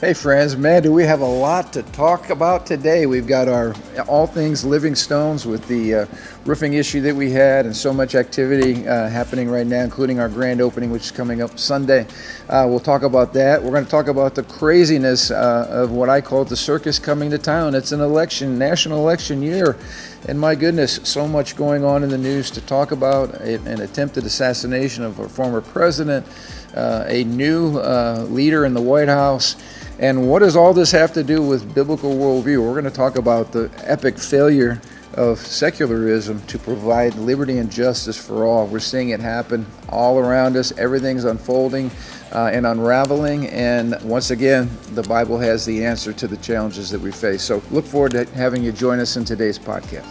Hey friends, man, do we have a lot to talk about today. We've got our all things living stones with the roofing issue that we had and so much activity happening right now, including our grand opening, which is coming up Sunday. We'll talk about that. We're going to talk about the craziness of what I call the circus coming to town. It's an election, national election year. And my goodness, so much going on in the news to talk about. An attempted assassination of our former president, a new leader in the White House. And what does all this have to do with biblical worldview? We're going to talk about the epic failure of secularism to provide liberty and justice for all. We're seeing it happen all around us. Everything's unfolding and unraveling. And once again, the Bible has the answer to the challenges that we face. So look forward to having you join us in today's podcast.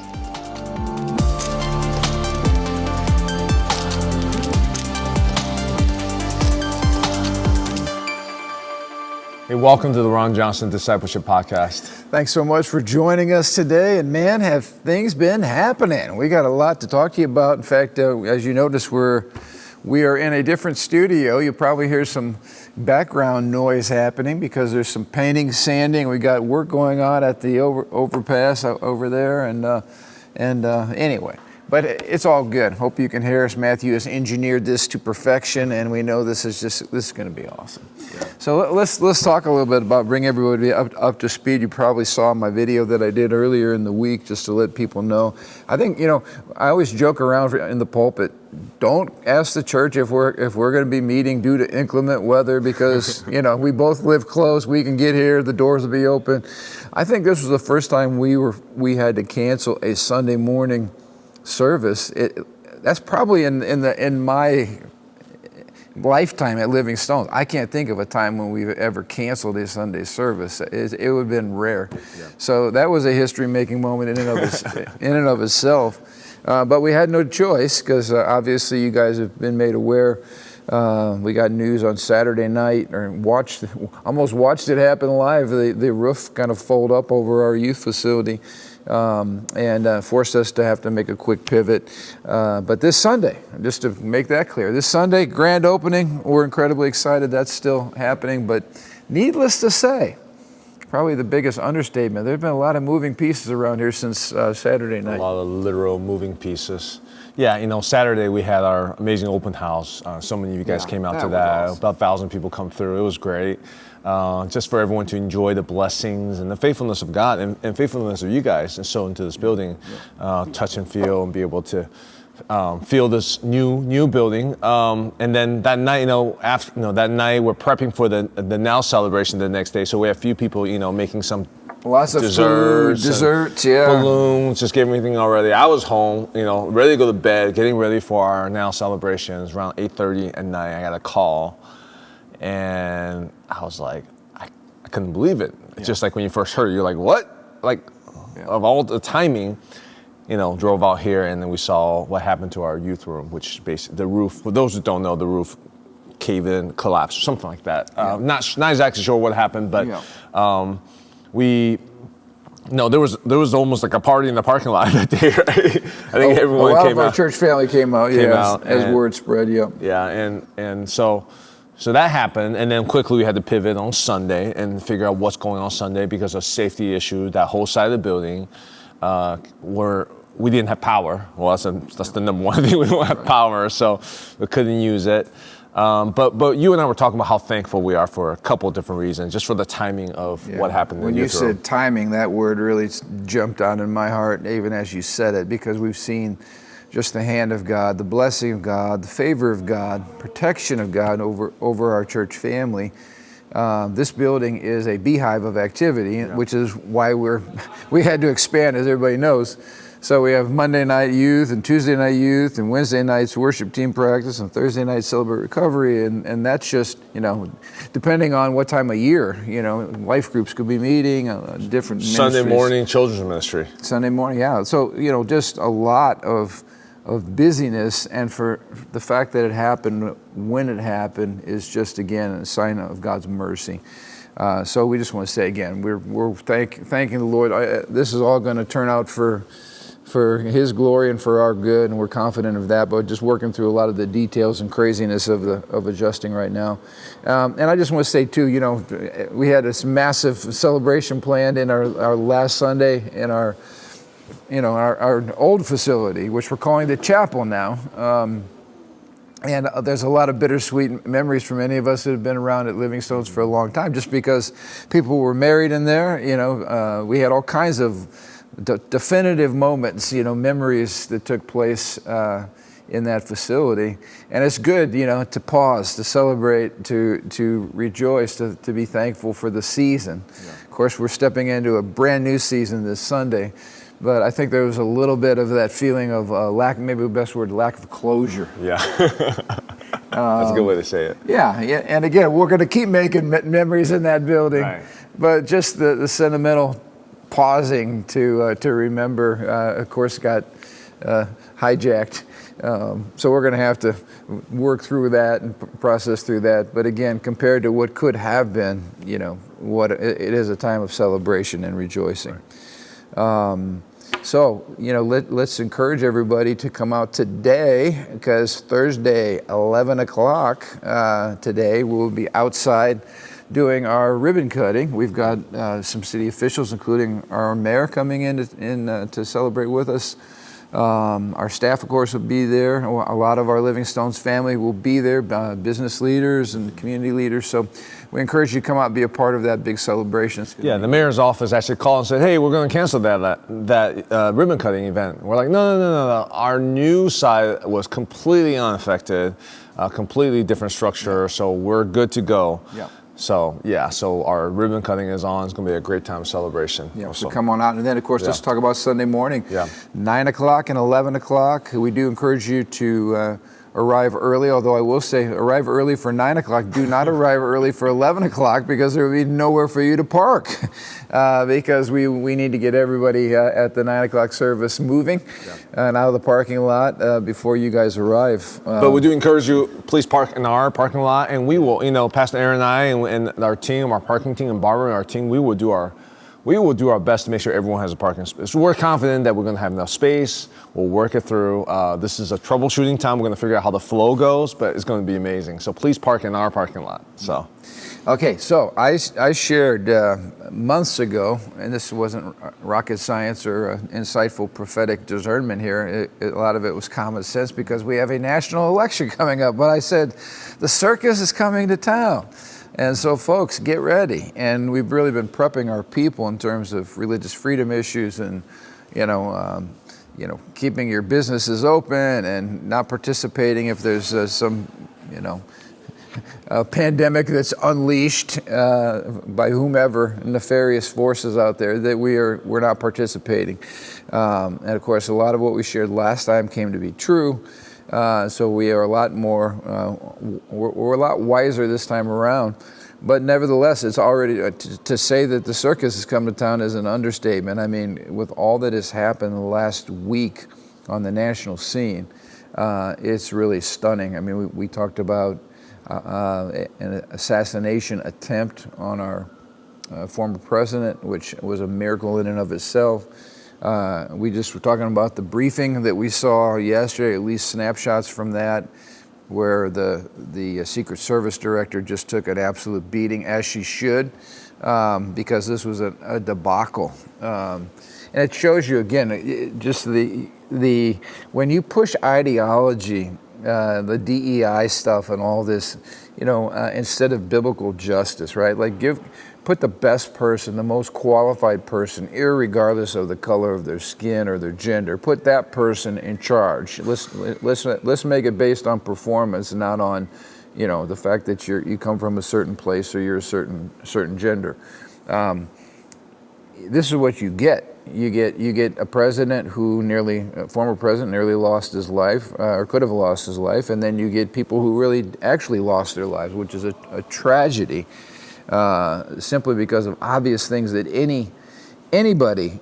Hey, welcome to the Ron Johnson Discipleship Podcast. Thanks so much for joining us today. And man, have things been happening. We got a lot to talk to you about. In fact, as you notice, we are in a different studio. You'll probably hear some background noise happening because there's some painting, sanding. We got work going on at the overpass over there. And anyway. But it's all good. Hope you can hear us. Matthew has engineered this to perfection, and we know this is going to be awesome. Yeah. So let's talk a little bit about bring everybody up to speed. You probably saw my video that I did earlier in the week just to let people know. I think I always joke around in the pulpit. Don't ask the church if we're going to be meeting due to inclement weather because we both live close. We can get here. The doors will be open. I think this was the first time we had to cancel a Sunday morning service. That's probably in my lifetime at Living Stones. I can't think of a time when we've ever canceled a Sunday service. It would have been rare. Yeah. So that was a history-making moment in and of itself. But we had no choice because obviously you guys have been made aware. We got news on Saturday night, or almost watched it happen live. The roof kind of fold up over our youth facility. And forced us to have to make a quick pivot. But this Sunday, just to make that clear, this Sunday, grand opening, we're incredibly excited that's still happening. But needless to say, probably the biggest understatement, there have been a lot of moving pieces around here since Saturday night. A lot of literal moving pieces. Yeah, Saturday we had our amazing open house. So many of you guys came out to that. Awesome. About 1,000 people come through. It was great. Just for everyone to enjoy the blessings and the faithfulness of God and faithfulness of you guys and so into this building, touch and feel and be able to feel this new building. And then that night, that night we're prepping for the now celebration the next day. So we have a few people, making some lots of desserts, balloons, just getting everything all ready. I was home, ready to go to bed, getting ready for our now celebrations. Around 8:30 at night, I got a call. And I was like, I couldn't believe it. It's just like when you first heard it, you're like, what? Of all the timing, drove out here and then we saw what happened to our youth room, which basically the roof, for those who don't know, the roof caved in, collapsed, or something like that. Not exactly sure what happened, but there was almost like a party in the parking lot that day, right? I think everyone came out. A lot of our church family came out, as word spread, Yeah, and so that happened, and then quickly we had to pivot on Sunday and figure out what's going on Sunday because of safety issue. That whole side of the building, we didn't have power. Well, that's the number one thing. We don't have power, so we couldn't use it. But you and I were talking about how thankful we are for a couple of different reasons, just for the timing of what happened. When you said timing, that word really jumped out in my heart, even as you said it, because we've seen just the hand of God, the blessing of God, the favor of God, protection of God over our church family. This building is a beehive of activity, which is why we had to expand, as everybody knows. So we have Monday night youth and Tuesday night youth and Wednesday nights worship team practice and Thursday night celebrate recovery. And that's just, depending on what time of year, life groups could be meeting, different Sunday morning children's ministry. Sunday morning, yeah. So, just a lot of busyness, and for the fact that it happened when it happened is just, again, a sign of God's mercy. So we just want to say again, we're thanking the Lord. This is all going to turn out for for His glory and for our good, and we're confident of that. But just working through a lot of the details and craziness of adjusting right now. And I just want to say too, we had this massive celebration planned in our last Sunday in our old facility, which we're calling the chapel now. And there's a lot of bittersweet memories for many of us that have been around at Livingstone's for a long time, just because people were married in there. We had all kinds of definitive moments, memories that took place in that facility. And it's good, to pause, to celebrate, to rejoice, to be thankful for the season. Yeah. Of course, we're stepping into a brand new season this Sunday. But I think there was a little bit of that feeling of lack, maybe the best word, lack of closure. Yeah, that's a good way to say it. Yeah, and again, we're going to keep making memories in that building, right. But just the sentimental pausing to remember, of course, got hijacked. So we're going to have to work through that and process through that. But again, compared to what could have been, what it is a time of celebration and rejoicing. Right. So, let's encourage everybody to come out today, because Thursday, 11 o'clock today, we'll be outside doing our ribbon cutting. We've got some city officials, including our mayor, coming in to celebrate with us. Our staff, of course, will be there. A lot of our Livingstone's family will be there, business leaders and community leaders. So we encourage you to come out and be a part of that big celebration. Yeah, the mayor's office actually called and said, hey, we're going to cancel that ribbon cutting event. We're like, no. Our new side was completely unaffected, completely different structure, so we're good to go. Yeah. So our ribbon cutting is on. It's going to be a great time of celebration. Yeah, so come on out. And then, of course, let's talk about Sunday morning. Yeah. 9 o'clock and 11 o'clock. We do encourage you to arrive early, although I will say arrive early for 9 o'clock. Do not arrive early for 11 o'clock, because there will be nowhere for you to park, because we need to get everybody at the 9 o'clock service moving and out of the parking lot before you guys arrive. But we do encourage you, please park in our parking lot, and we will, Pastor Aaron and I and our team, our parking team, and Barbara and our team, we will do our best to make sure everyone has a parking space. We're confident that we're going to have enough space. We'll work it through. This is a troubleshooting time. We're going to figure out how the flow goes, but it's going to be amazing. So please park in our parking lot. Okay, so I shared months ago, and this wasn't rocket science or insightful prophetic discernment here. A lot of it was common sense, because we have a national election coming up. But I said, the circus is coming to town. And so, folks, get ready. And we've really been prepping our people in terms of religious freedom issues and, keeping your businesses open and not participating if there's some, a pandemic that's unleashed by whomever nefarious forces out there, that we're not participating. And of course, a lot of what we shared last time came to be true. So we are a lot more, we're a lot wiser this time around. But nevertheless, it's already, to say that the circus has come to town is an understatement. I mean, with all that has happened the last week on the national scene, it's really stunning. I mean, we talked about an assassination attempt on our former president, which was a miracle in and of itself. We just were talking about the briefing that we saw yesterday, at least snapshots from that, where the Secret Service director just took an absolute beating, as she should, because this was a debacle. And it shows you, again, just the when you push ideology, the DEI stuff and all this, instead of biblical justice, right? Like put the best person, the most qualified person, irregardless of the color of their skin or their gender, put that person in charge. Let's make it based on performance, not on, the fact that you come from a certain place or you're a certain gender. This is what you get. You get a president a former president nearly lost his life, or could have lost his life, and then you get people who really actually lost their lives, which is a tragedy. Simply because of obvious things that anybody,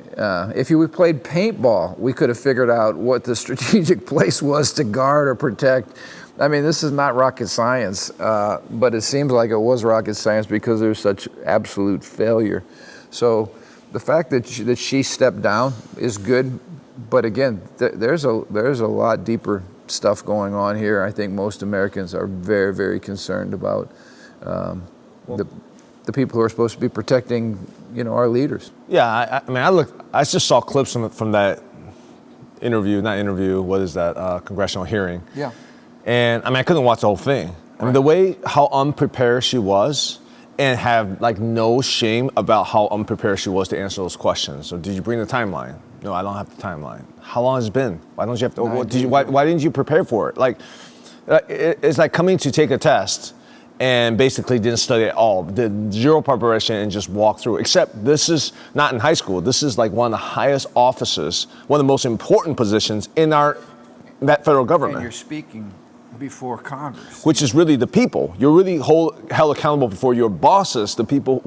if you played paintball, we could have figured out what the strategic place was to guard or protect. I mean, this is not rocket science, but it seems like it was rocket science because there's such absolute failure. So the fact that she stepped down is good, But again, there's a lot deeper stuff going on here. I think most Americans are very, very concerned about the people who are supposed to be protecting, our leaders. Yeah, I just saw clips from that congressional hearing. Yeah. And I couldn't watch the whole thing. I mean, the way how unprepared she was, and have no shame about how unprepared she was to answer those questions. So did you bring the timeline? No, I don't have the timeline. How long has it been? Why don't you have to? Why didn't you prepare for it? It's like coming to take a test and basically didn't study at all, did zero preparation and just walk through. Except this is not in high school. This is like one of the highest offices, one of the most important positions in that federal government. And you're speaking before Congress, which is really the people. You're really held accountable before your bosses, the people.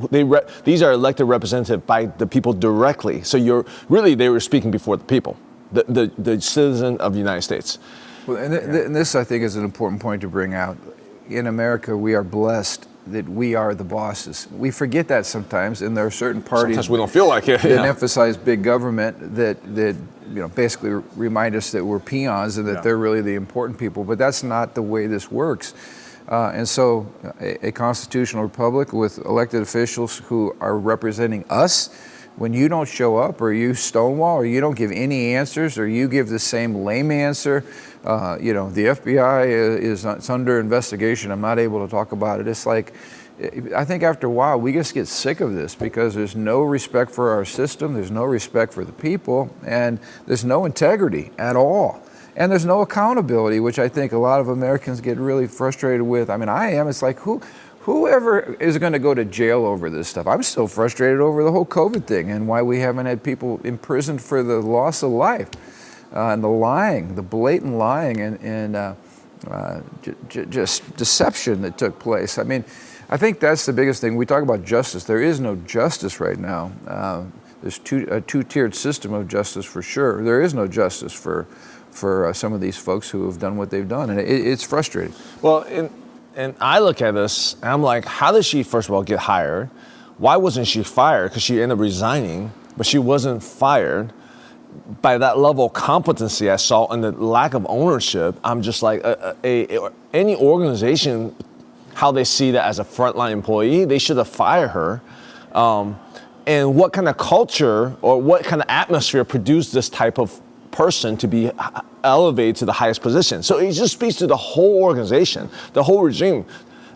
These are elected representative by the people directly. So they were speaking before the people, the citizen of the United States. Well, and this I think is an important point to bring out. In America, we are blessed that we are the bosses. We forget that sometimes, and there are certain parties sometimes we don't feel like it. that emphasize big government that basically remind us that we're peons and that they're really the important people. But that's not the way this works. And so a constitutional republic with elected officials who are representing us, when you don't show up or you stonewall or you don't give any answers or you give the same lame answer, the FBI it's under investigation. I'm not able to talk about it. It's like, I think after a while we just get sick of this because there's no respect for our system, there's no respect for the people, and there's no integrity at all. And there's no accountability, which I think a lot of Americans get really frustrated with. I mean, I am. It's like, whoever is going to go to jail over this stuff? I'm still frustrated over the whole COVID thing and why we haven't had people imprisoned for the loss of life and the lying, the blatant lying and just deception that took place. I mean, I think that's the biggest thing. We talk about justice. There is no justice right now. There's a two-tiered system of justice for sure. There is no justice for some of these folks who have done what they've done, and it's frustrating. Well, and I look at this, and I'm like, how did she, first of all, get hired? Why wasn't she fired? Because she ended up resigning, but she wasn't fired. By that level of competency I saw and the lack of ownership, I'm just like, any organization, how they see that as a frontline employee, they should have fired her. And what kind of culture or what kind of atmosphere produced this type of person to be elevated to the highest position? So it just speaks to the whole organization, the whole regime,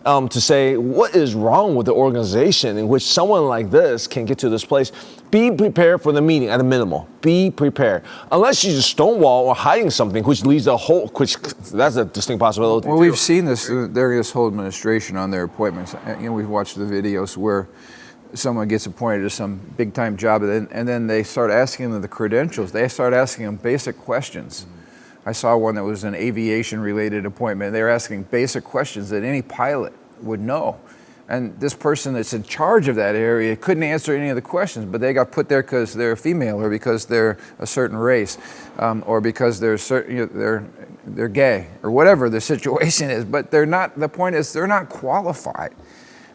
to say what is wrong with the organization in which someone like this can get to this place. Be prepared for the meeting at a minimum. Be prepared. Unless you just stonewall or hiding something, which leads that's a distinct possibility. Well, we've seen this during this whole administration on their appointments. We've watched the videos where someone gets appointed to some big time job and then they start asking them the credentials. They start asking them basic questions. I saw one that was an aviation related appointment. They were asking basic questions that any pilot would know. And this person that's in charge of that area couldn't answer any of the questions, but they got put there because they're a female or because they're a certain race or because they're gay or whatever the situation is. But they're not, the point is they're not qualified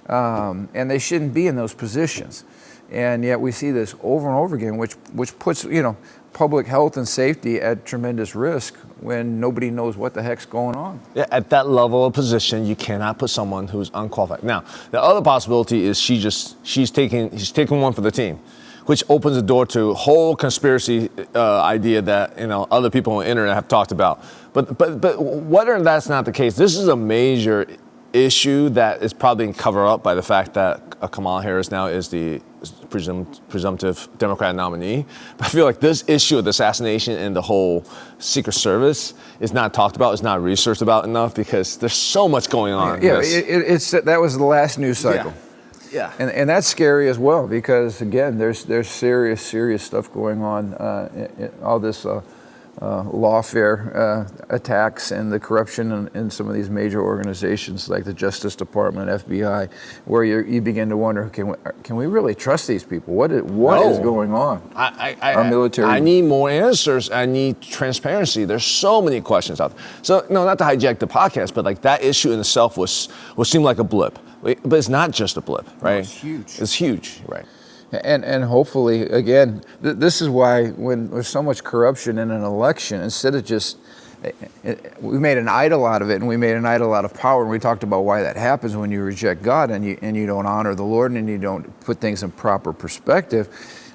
and they shouldn't be in those positions. And yet we see this over and over again, which puts, public health and safety at tremendous risk when nobody knows what the heck's going on. Yeah, at that level of position, you cannot put someone who's unqualified. Now, the other possibility is she's taking one for the team, which opens the door to a whole conspiracy idea that other people on the internet have talked about. But whether that's not the case, this is a major issue that is probably covered up by the fact that Kamala Harris now is the presumptive Democrat nominee. But I feel like this issue of the assassination and the whole Secret Service is not talked about, is not researched about enough because there's so much going on. Yeah, that was the last news cycle. Yeah. And that's scary as well because again, there's serious stuff going on. All this lawfare attacks and the corruption in some of these major organizations like the Justice Department, FBI, where you begin to wonder, can we really trust these people? What is going on? Our military. I need more answers. I need transparency. There's so many questions out there. So no, not to hijack the podcast, but like that issue in itself would seem like a blip, but it's not just a blip, right? No, it's huge. It's huge, right? And hopefully, again, this is why when there's so much corruption in an election, instead of just, we made an idol out of it, and we made an idol out of power, and we talked about why that happens when you reject God and you don't honor the Lord and you don't put things in proper perspective.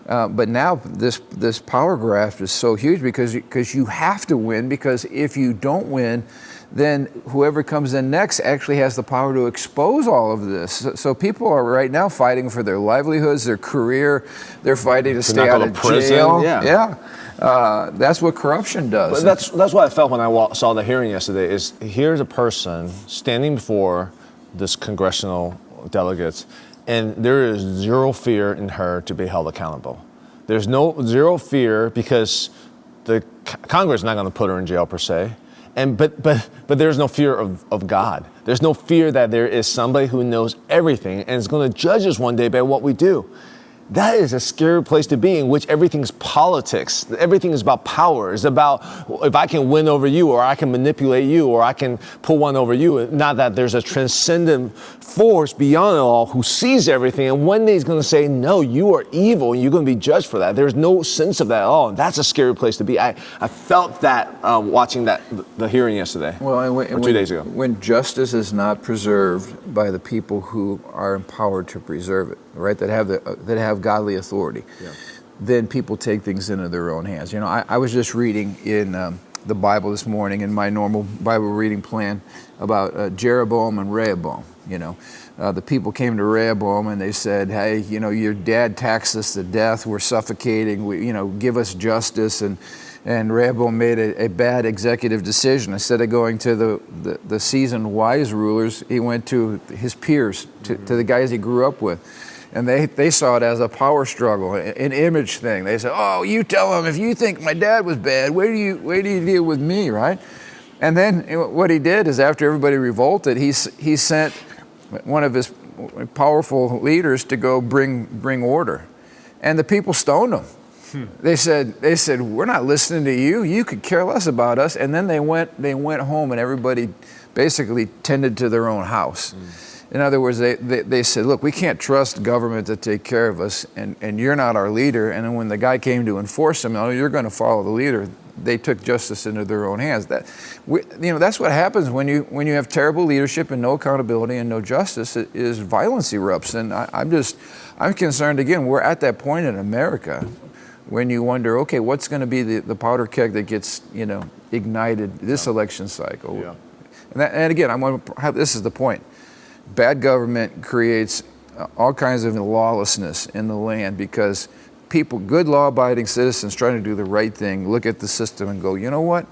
But now this power grasp is so huge because you have to win, because if you don't win, then whoever comes in next actually has the power to expose all of this. So people are right now fighting for their livelihoods, their career. They're fighting to stay out of jail. That's what corruption does. But that's what I felt when I saw the hearing yesterday. Is here's a person standing before this congressional delegates, and there is zero fear in her to be held accountable. There's zero fear because the Congress is not going to put her in jail per se. But there's no fear of God. There's no fear that there is somebody who knows everything and is going to judge us one day by what we do. That is a scary place to be, in which everything's politics. Everything is about power. It's about if I can win over you, or I can manipulate you, or I can pull one over you. Not that there's a transcendent force beyond it all who sees everything, and one day he's going to say, no, you are evil, and you're going to be judged for that. There's no sense of that at all. And that's a scary place to be. I felt that watching the hearing yesterday, or 2 days ago. When justice is not preserved by the people who are empowered to preserve it, right, that have godly authority, then people take things into their own hands. You know, I was just reading in the Bible this morning in my normal Bible reading plan about Jeroboam and Rehoboam. You know, the people came to Rehoboam and they said, hey, you know, your dad taxed us to death. We're suffocating. Give us justice. And Rehoboam made a bad executive decision. Instead of going to the seasoned wise rulers, he went to his peers, to the guys he grew up with. And they saw it as a power struggle, an image thing. They said, oh, you tell him, if you think my dad was bad, where do you deal with me, right? And then what he did is, after everybody revolted, he sent one of his powerful leaders to go bring order. And the people stoned him. They said, we're not listening to you. You could care less about us. And then they went home, and everybody basically tended to their own house. In other words, they said, look, we can't trust government to take care of us, and you're not our leader. And then when the guy came to enforce them, oh, you're going to follow the leader, they took justice into their own hands. That's what happens when you have terrible leadership and no accountability and no justice, is violence erupts. And I'm concerned, again, we're at that point in America when you wonder, okay, what's going to be the powder keg that gets, ignited this election cycle? Yeah. And again, this is the point. Bad government creates all kinds of lawlessness in the land, because people, good law-abiding citizens trying to do the right thing, look at the system and go, you know what,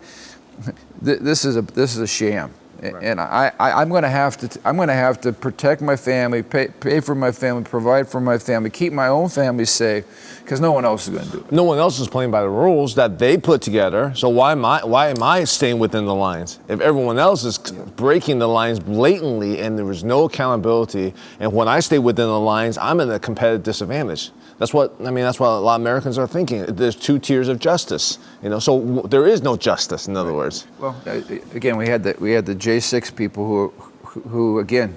this is a sham. Right. And I'm going to have to protect my family, pay for my family, provide for my family, keep my own family safe, because no one else is going to do it. No one else is playing by the rules that they put together. So why am I staying within the lines? If everyone else is breaking the lines blatantly and there is no accountability, and when I stay within the lines, I'm in a competitive disadvantage. That's what a lot of Americans are thinking. There's two tiers of justice, so there is no justice, in other words. Well, again, we had the J6 people who again,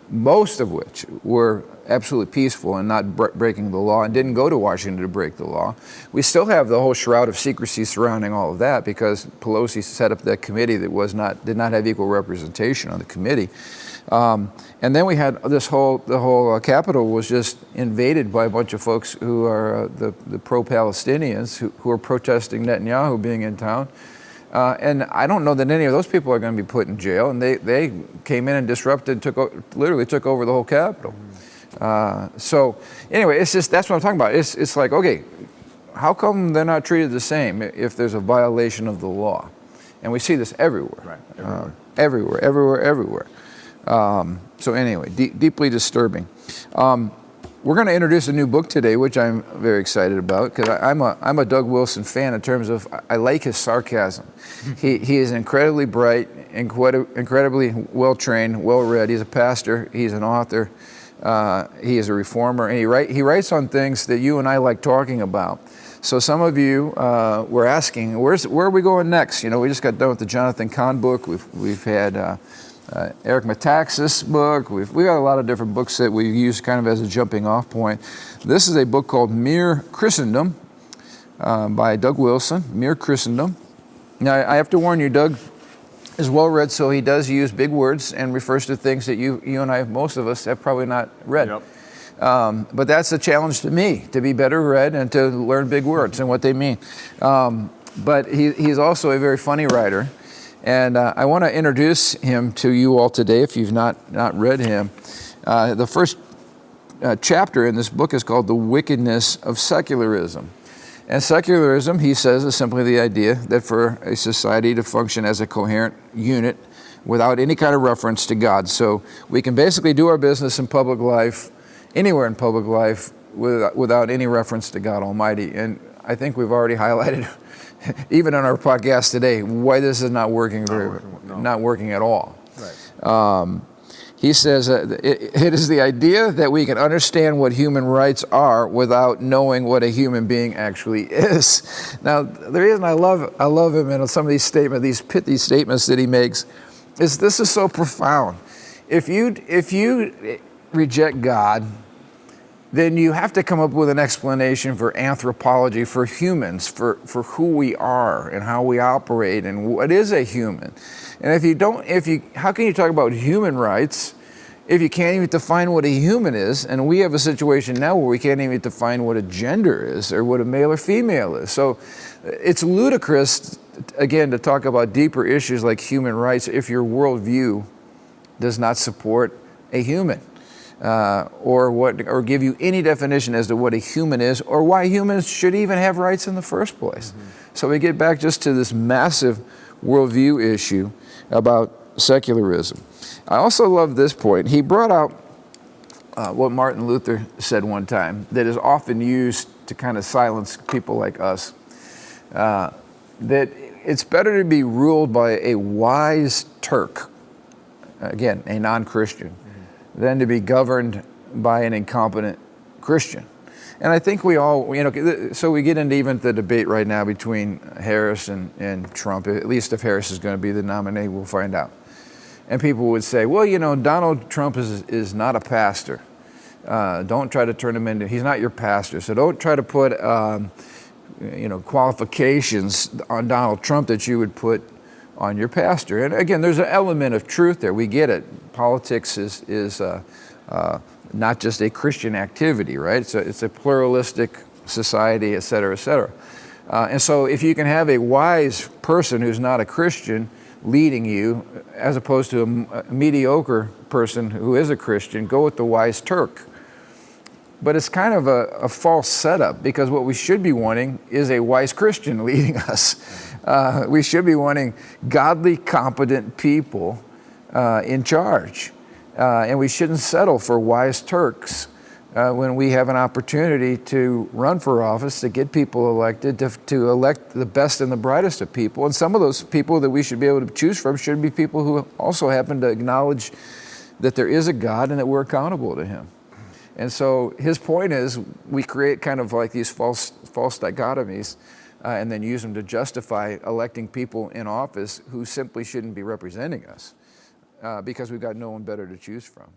most of which were absolutely peaceful and not breaking the law, and didn't go to Washington to break the law. We still have the whole shroud of secrecy surrounding all of that, because Pelosi set up that committee that did not have equal representation on the committee. And then we had the whole Capitol was just invaded by a bunch of folks who are the pro-Palestinians who are protesting Netanyahu being in town. And I don't know that any of those people are going to be put in jail. And they came in and disrupted, literally took over the whole Capitol. So anyway, that's what I'm talking about. It's like, okay, how come they're not treated the same if there's a violation of the law? And we see this everywhere. Right. Everywhere. So anyway, deeply disturbing. We're going to introduce a new book today, which I'm very excited about, because I'm a Doug Wilson fan in terms of I like his sarcasm. He is incredibly bright, incredibly well-trained, well-read. He's a pastor. He's an author. He is a reformer, and he writes on things that you and I like talking about. So some of you were asking, where are we going next? We just got done with the Jonathan Cahn book. We've had Eric Metaxas' book. We got a lot of different books that we use kind of as a jumping off point. This is a book called Mere Christendom by Doug Wilson, Mere Christendom. Now, I have to warn you, Doug is well read, so he does use big words and refers to things that you and I, most of us, have probably not read. Yep. But that's a challenge to me, to be better read and to learn big words and what they mean. But he's also a very funny writer. And I want to introduce him to you all today if you've not read him. The first chapter in this book is called The Wickedness of Secularism. And secularism, he says, is simply the idea that for a society to function as a coherent unit without any kind of reference to God. So we can basically do our business in public life, anywhere in public life, without any reference to God Almighty. And I think we've already highlighted, even on our podcast today, why this is not working not working at all. Right. He says it is the idea that we can understand what human rights are without knowing what a human being actually is. Now, the reason I love him and some of these statements, these pithy statements that he makes, is this is so profound. If you reject God, then you have to come up with an explanation for anthropology, for humans, for who we are and how we operate and what is a human. And how can you talk about human rights if you can't even define what a human is? And we have a situation now where we can't even define what a gender is or what a male or female is. So it's ludicrous, again, to talk about deeper issues like human rights if your worldview does not support a human. Or give you any definition as to what a human is or why humans should even have rights in the first place. Mm-hmm. So we get back just to this massive worldview issue about secularism. I also love this point. He brought out what Martin Luther said one time that is often used to kind of silence people like us, that it's better to be ruled by a wise Turk, again, a non-Christian, than to be governed by an incompetent Christian. And I think we all, so we get into even the debate right now between Harris and Trump, at least if Harris is going to be the nominee, we'll find out. And people would say, well, Donald Trump is not a pastor. Don't try to turn him into, he's not your pastor. So don't try to put, qualifications on Donald Trump that you would put on your pastor. And again, there's an element of truth there. We get it. Politics is not just a Christian activity, right? It's a pluralistic society, et cetera, et cetera. And so if you can have a wise person who's not a Christian leading you, as opposed to a mediocre person who is a Christian, go with the wise Turk. But it's kind of a false setup, because what we should be wanting is a wise Christian leading us. We should be wanting godly, competent people in charge. And we shouldn't settle for wise Turks when we have an opportunity to run for office, to get people elected, to elect the best and the brightest of people. And some of those people that we should be able to choose from should be people who also happen to acknowledge that there is a God and that we're accountable to Him. And so his point is, we create kind of like these false dichotomies and then use them to justify electing people in office who simply shouldn't be representing us because we've got no one better to choose from.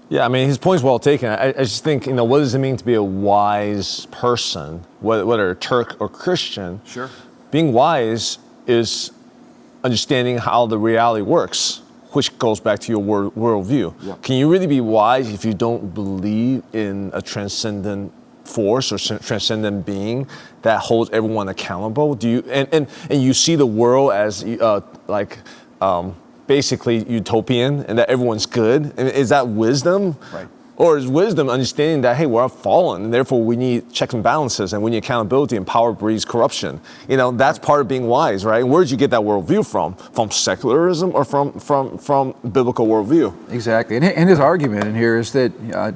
Yeah, I mean, his point's well taken. I just think, what does it mean to be a wise person, whether Turk or Christian? Sure. Being wise is understanding how the reality works, which goes back to your worldview. Yeah. Can you really be wise if you don't believe in a transcendent force or transcendent being that holds everyone accountable? Do you and you see the world as basically utopian and that everyone's good? And is that wisdom? Right. Or is wisdom understanding that, hey, we're fallen, and therefore we need checks and balances, and we need accountability, and power breeds corruption? That's part of being wise, right? And where did you get that worldview from? From secularism or from biblical worldview? Exactly. And his argument in here is that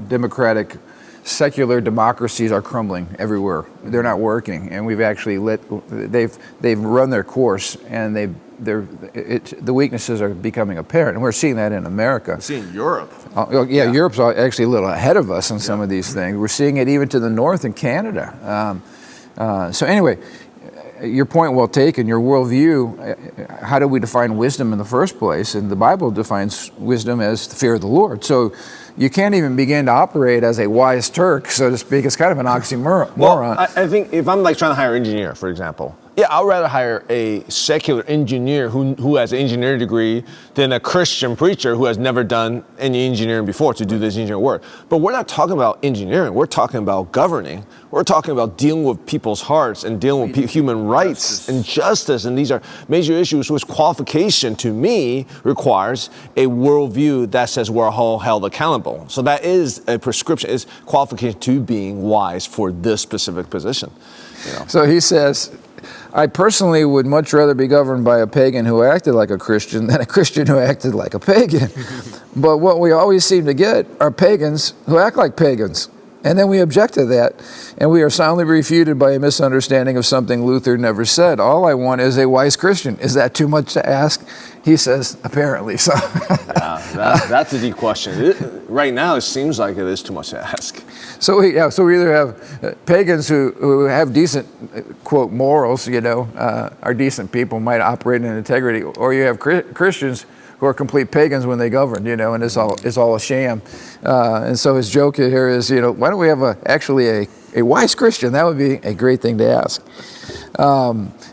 democratic, secular democracies are crumbling everywhere. They're not working, and we've actually they've run their course, and the weaknesses are becoming apparent, and we're seeing that in America. We're seeing Europe. Europe's actually a little ahead of us on some of these things. We're seeing it even to the north in Canada. So anyway, your point well taken, your worldview, how do we define wisdom in the first place? And the Bible defines wisdom as the fear of the Lord. So you can't even begin to operate as a wise Turk, so to speak. It's kind of an oxymoron. Well, I think if I'm like trying to hire an engineer, for example, yeah, I'd rather hire a secular engineer who has an engineering degree than a Christian preacher who has never done any engineering before to do this engineering work. But we're not talking about engineering. We're talking about governing. We're talking about dealing with people's hearts and dealing with human rights and justice. And these are major issues which qualification to me requires a worldview that says we're all held accountable. So that is a prescription, is qualification to being wise for this specific position. You know? So he says, I personally would much rather be governed by a pagan who acted like a Christian than a Christian who acted like a pagan. But what we always seem to get are pagans who act like pagans. And then we object to that, and we are soundly refuted by a misunderstanding of something Luther never said. All I want is a wise Christian. Is that too much to ask? He says, apparently so. Yeah, that's a deep question. Right now, it seems like it is too much to ask. So we either have pagans who have decent, quote, morals, are decent people, might operate in integrity, or you have Christians who are complete pagans when they govern, and it's all a sham. And so his joke here is, why don't we have actually a wise Christian? That would be a great thing to ask.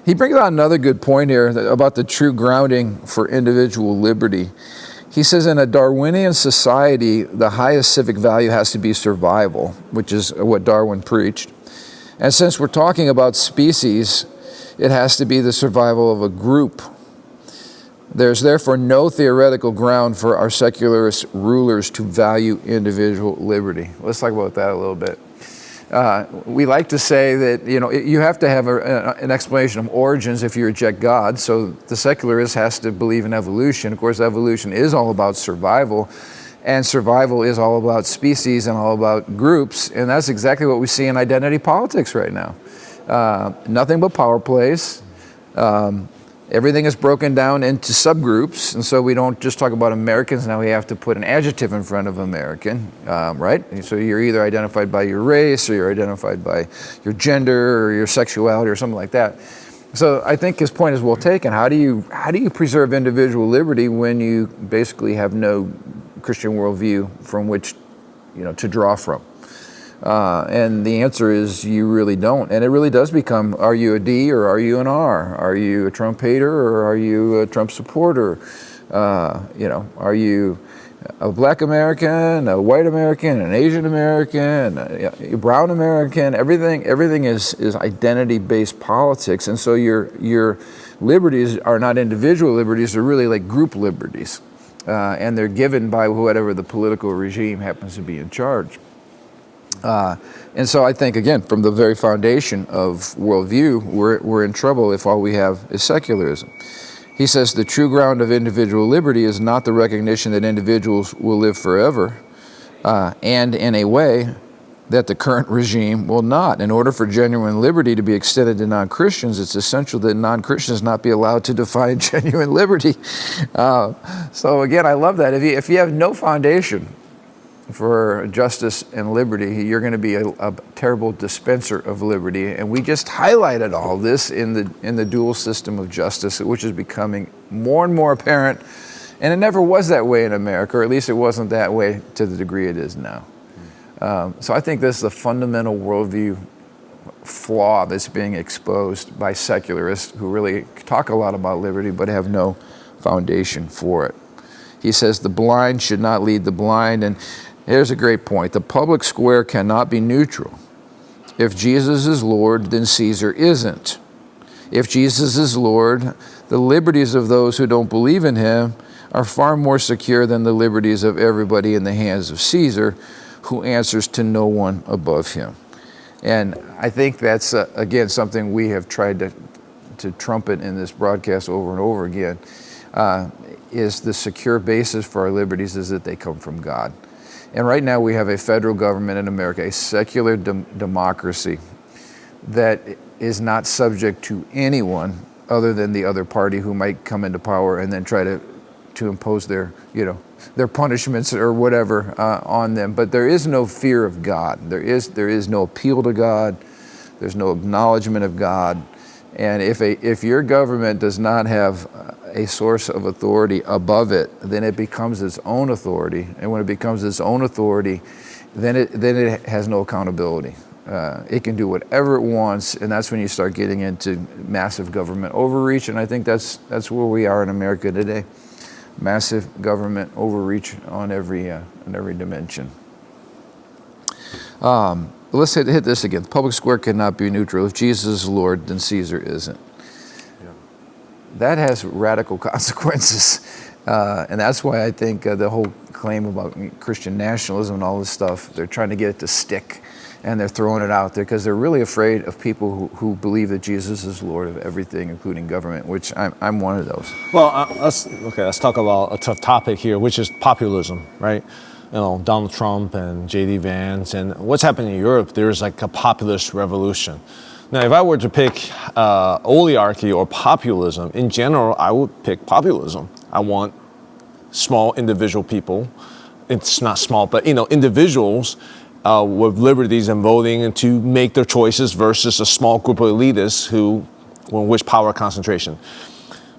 He brings out another good point here about the true grounding for individual liberty. He says in a Darwinian society, the highest civic value has to be survival, which is what Darwin preached. And since we're talking about species, it has to be the survival of a group. There's therefore no theoretical ground for our secularist rulers to value individual liberty. Let's talk about that a little bit. We like to say that you have to have an explanation of origins if you reject God. So the secularist has to believe in evolution. Of course, evolution is all about survival, and survival is all about species and all about groups. And that's exactly what we see in identity politics right now. Nothing but power plays. Everything is broken down into subgroups, and so we don't just talk about Americans. Now we have to put an adjective in front of American, right? And so you're either identified by your race, or you're identified by your gender, or your sexuality, or something like that. So I think his point is well taken. How do you preserve individual liberty when you basically have no Christian worldview from which to draw from? And the answer is you really don't. And it really does become, are you a D or are you an R? Are you a Trump hater or are you a Trump supporter? Are you a black American, a white American, an Asian American, a brown American? Everything is identity-based politics. And so your liberties are not individual liberties, they're really like group liberties. And they're given by whatever the political regime happens to be in charge. And so I think, again, from the very foundation of worldview, we're in trouble if all we have is secularism. He says the true ground of individual liberty is not the recognition that individuals will live forever, and in a way that the current regime will not. In order for genuine liberty to be extended to non-Christians, it's essential that non-Christians not be allowed to define genuine liberty. So again, I love that. If you have no foundation for justice and liberty, you're going to be a terrible dispenser of liberty. And we just highlighted all this in the dual system of justice, which is becoming more and more apparent. And it never was that way in America, or at least it wasn't that way to the degree it is now. So I think this is a fundamental worldview flaw that's being exposed by secularists who really talk a lot about liberty but have no foundation for it. He says the blind should not lead the blind, and here's a great point. The public square cannot be neutral. If Jesus is Lord, then Caesar isn't. If Jesus is Lord, the liberties of those who don't believe in him are far more secure than the liberties of everybody in the hands of Caesar, who answers to no one above him. And I think that's, again, something we have tried to trumpet in this broadcast over and over again, is the secure basis for our liberties is that they come from God. And right now we have a federal government in America, a secular democracy that is not subject to anyone other than the other party who might come into power and then try to impose their punishments or whatever on them. But there is no fear of God. There is no appeal to God. There's no acknowledgement of God. And if your government does not have a source of authority above it, then it becomes its own authority. And when it becomes its own authority, then it has no accountability. It can do whatever it wants, and that's when you start getting into massive government overreach. And I think that's where we are in America today. Massive government overreach on every dimension. Let's hit this again. The public square cannot be neutral. If Jesus is Lord, then Caesar isn't. Yeah. That has radical consequences. And that's why I think the whole claim about Christian nationalism and all this stuff, they're trying to get it to stick. And they're throwing it out there because they're really afraid of people who believe that Jesus is Lord of everything, including government, which I'm one of those. Well, let's talk about a tough topic here, which is populism, right? Donald Trump and J.D. Vance, and what's happening in Europe, there's like a populist revolution. Now, if I were to pick oligarchy or populism, in general, I would pick populism. I want small individual people. It's not small, but individuals with liberties and voting and to make their choices versus a small group of elitists who wish power concentration.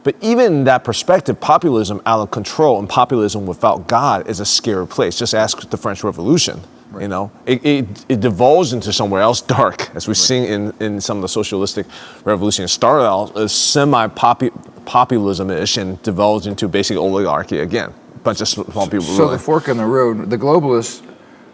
But even in that perspective, populism out of control and populism without God is a scary place. Just ask the French Revolution. Right. It devolves into somewhere else dark, as we've seen in some of the socialistic revolutions. It started out as semi-populism-ish and devolved into basic oligarchy again. A bunch of small people. So the fork in the road, the globalists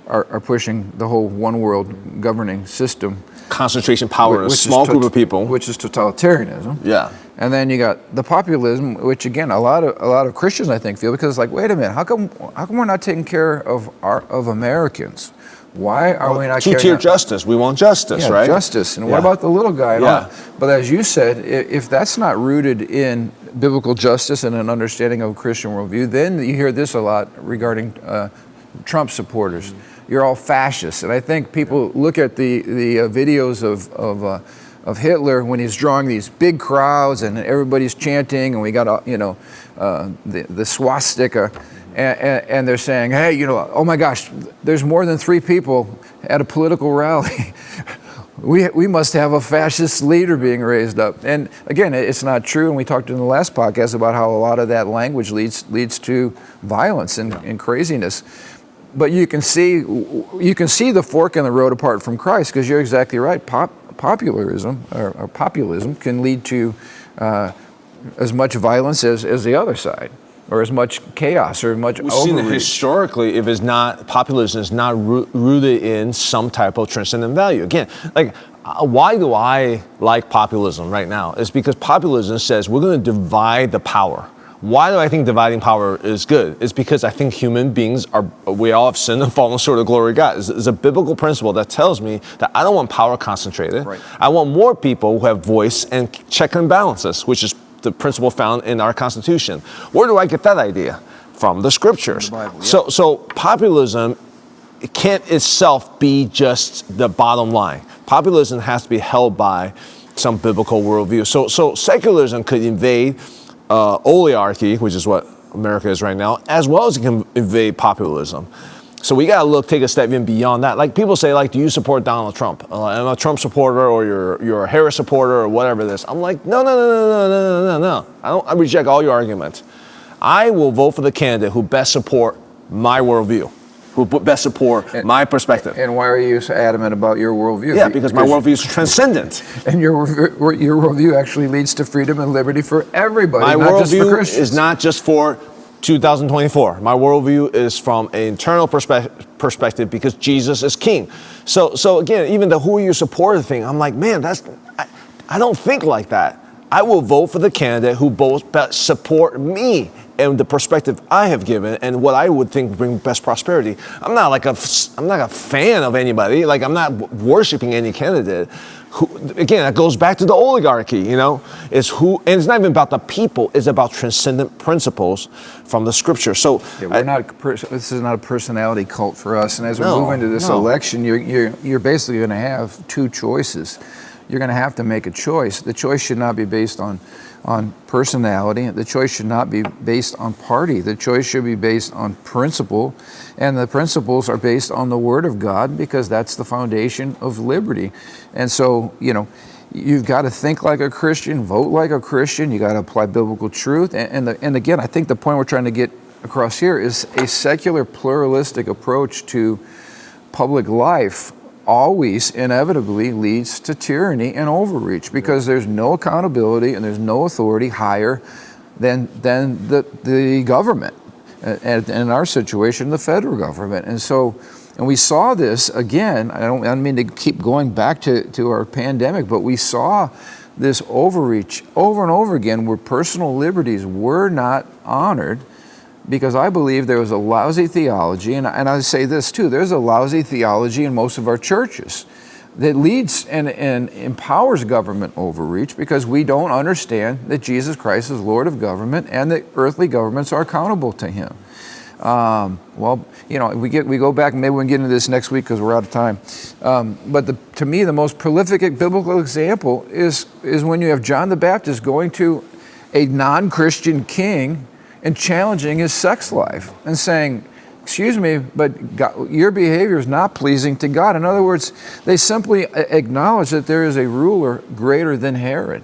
are pushing the whole one world governing system. Concentration power, a small group of people. Which is totalitarianism. Yeah. And then you got the populism, which again, a lot of Christians I think feel, because it's like, wait a minute, how come we're not taking care of Americans? Why are we not? Two-tier justice. We want justice, right? Justice. And what about the little guy? Yeah. But as you said, if that's not rooted in biblical justice and an understanding of a Christian worldview, then you hear this a lot regarding Trump supporters. You're all fascists. And I think people look at the videos of Hitler when he's drawing these big crowds and everybody's chanting, and we got the swastika, and they're saying, hey, oh my gosh, there's more than 3 people at a political rally. We must have a fascist leader being raised up. And again, it's not true. And we talked in the last podcast about how a lot of that language leads to violence and craziness. But you can see the fork in the road apart from Christ, because you're exactly right. Populism can lead to as much violence as the other side, or as much chaos, or as much overreach. We've seen it historically. If populism is not rooted in some type of transcendent value. Again, why do I like populism right now? It's because populism says we're going to divide the power. Why do I think dividing power is good? It's because I think human beings we all have sinned and fallen short of the glory of God. It's a biblical principle that tells me that I don't want power concentrated. Right. I want more people who have voice and check and balances, which is the principle found in our Constitution. Where do I get that idea? From the scriptures. The Bible, yeah. So populism, it can't itself be just the bottom line. Populism has to be held by some biblical worldview. So secularism could invade oligarchy, which is what America is right now, as well as it can invade populism. So we got to take a step even beyond that. Like people say, do you support Donald Trump? I'm a Trump supporter, or you're a Harris supporter, or whatever it is. I'm like, no. I reject all your arguments. I will vote for the candidate who best support my worldview, who best support my perspective. And why are you so adamant about your worldview? Yeah, because my worldview is transcendent. And your worldview actually leads to freedom and liberty for everybody, my not just for worldview Christians. is not just for 2024. My worldview is from an internal perspective, because Jesus is king. So again, even the who you support thing, I'm like, man, I don't think like that. I will vote for the candidate who both best support me and the perspective I have given and what I would think bring best prosperity. I'm not a fan of anybody. I'm not worshiping any candidate. Again, that goes back to the oligarchy, and it's not even about the people, it's about transcendent principles from the scripture. So this is not a personality cult for us. And as we move into this election, you're basically going to have 2 choices. You're going to have to make a choice. The choice should not be based on personality. The choice should not be based on party. The choice should be based on principle. And the principles are based on the Word of God, because that's the foundation of liberty. And so, You've got to think like a Christian, vote like a Christian. You got to apply biblical truth. And again, I think the point we're trying to get across here is a secular, pluralistic approach to public life always inevitably leads to tyranny and overreach, because there's no accountability and there's no authority higher than the government. And in our situation, the federal government. And we saw this again. I don't mean to keep going back to our pandemic, but we saw this overreach over and over again, where personal liberties were not honored, because I believe there was a lousy theology, and I say this too, there's a lousy theology in most of our churches that leads and empowers government overreach, because we don't understand that Jesus Christ is Lord of government and that earthly governments are accountable to Him. Well, you know, we go back, maybe we can get into this next week because we're out of time. But to me, the most prolific biblical example is when you have John the Baptist going to a non-Christian king and challenging his sex life and saying, excuse me, but God, your behavior is not pleasing to God. In other words, they simply acknowledge that there is a ruler greater than Herod.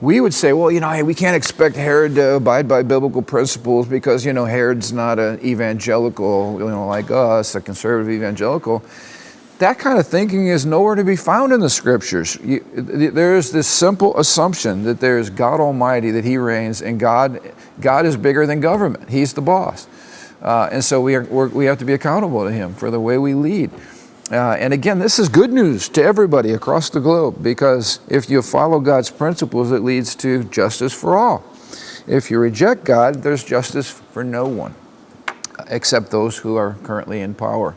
We would say, well, you know, hey, we can't expect Herod to abide by biblical principles because, you know, Herod's not an evangelical, you know, like us, a conservative evangelical. That kind of thinking is nowhere to be found in the scriptures. There is this simple assumption that there is God Almighty, that He reigns, and God is bigger than government. He's the boss. And so we have to be accountable to Him for the way we lead. And again, this is good news to everybody across the globe, because if you follow God's principles, it leads to justice for all. If you reject God, there's justice for no one, except those who are currently in power.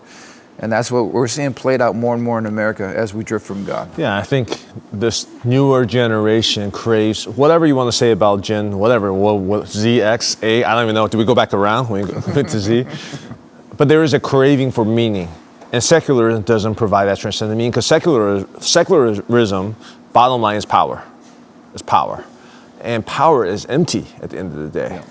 And that's what we're seeing played out more and more in America as we drift from God. Yeah, I think this newer generation craves whatever you want to say about Gen, whatever, Z, X, A, I don't even know. Do we go back around when we go to Z? But there is a craving for meaning. And secularism doesn't provide that transcendent meaning, because secularism, bottom line, is power. It's power. And power is empty at the end of the day. Yeah.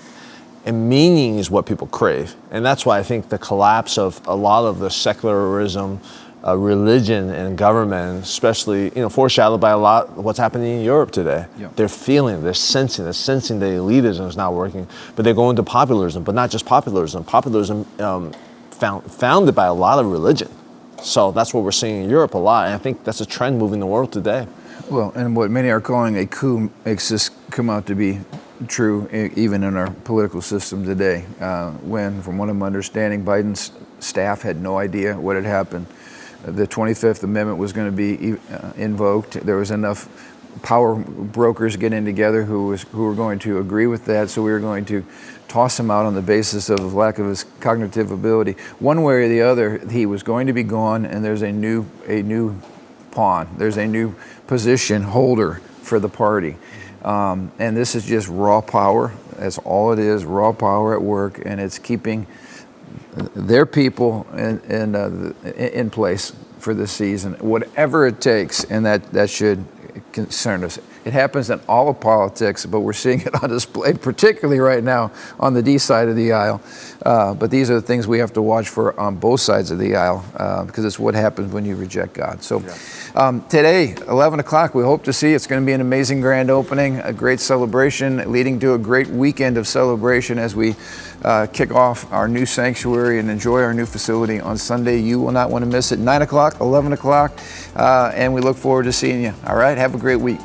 And meaning is what people crave. And that's why I think the collapse of a lot of the secularism, religion and government, especially, you know, foreshadowed by a lot of what's happening in Europe today. Yeah. They're feeling, they're sensing that elitism is not working, but they're going to populism, but not just populism. Populism founded by a lot of religion. So that's what we're seeing in Europe a lot. And I think that's a trend moving the world today. Well, and what many are calling a coup makes this come out to be true even in our political system today, when, from what I'm understanding, Biden's staff had no idea what had happened. The 25th Amendment was going to be invoked. There was enough power brokers getting together who were going to agree with that, so we were going to toss him out on the basis of the lack of his cognitive ability. One way or the other, he was going to be gone, and there's a new pawn. There's a new position holder for the party. And this is just raw power. That's all it is, raw power at work, and it's keeping their people in place for this season, whatever it takes, and that should concern us. It happens in all of politics, but we're seeing it on display, particularly right now on the D side of the aisle. But these are the things we have to watch for on both sides of the aisle, because it's what happens when you reject God. So today, 11 o'clock, we hope to see. It's going to be an amazing grand opening, a great celebration, leading to a great weekend of celebration as we kick off our new sanctuary and enjoy our new facility on Sunday. You will not want to miss it. 9 o'clock, 11 o'clock, and we look forward to seeing you. All right, have a great week.